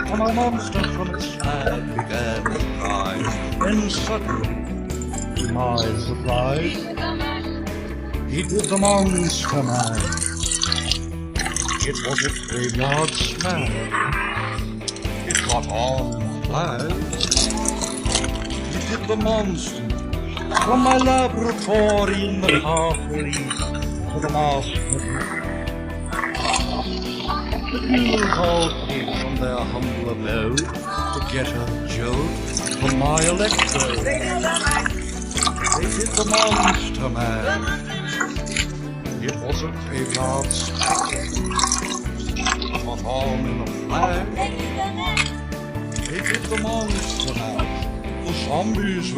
and a monster from its stand began to cry. Then suddenly, to my surprise, he did the monster mash. It was a graveyard smash. It got on in a flash. He did the monster from my laboratory in the pathway to the master. The people called me from their humble abode to get a jolt from my electrode. They did the monster man. It was a graveyard smash. Got on in a flash. They did the monster mash. The zombies were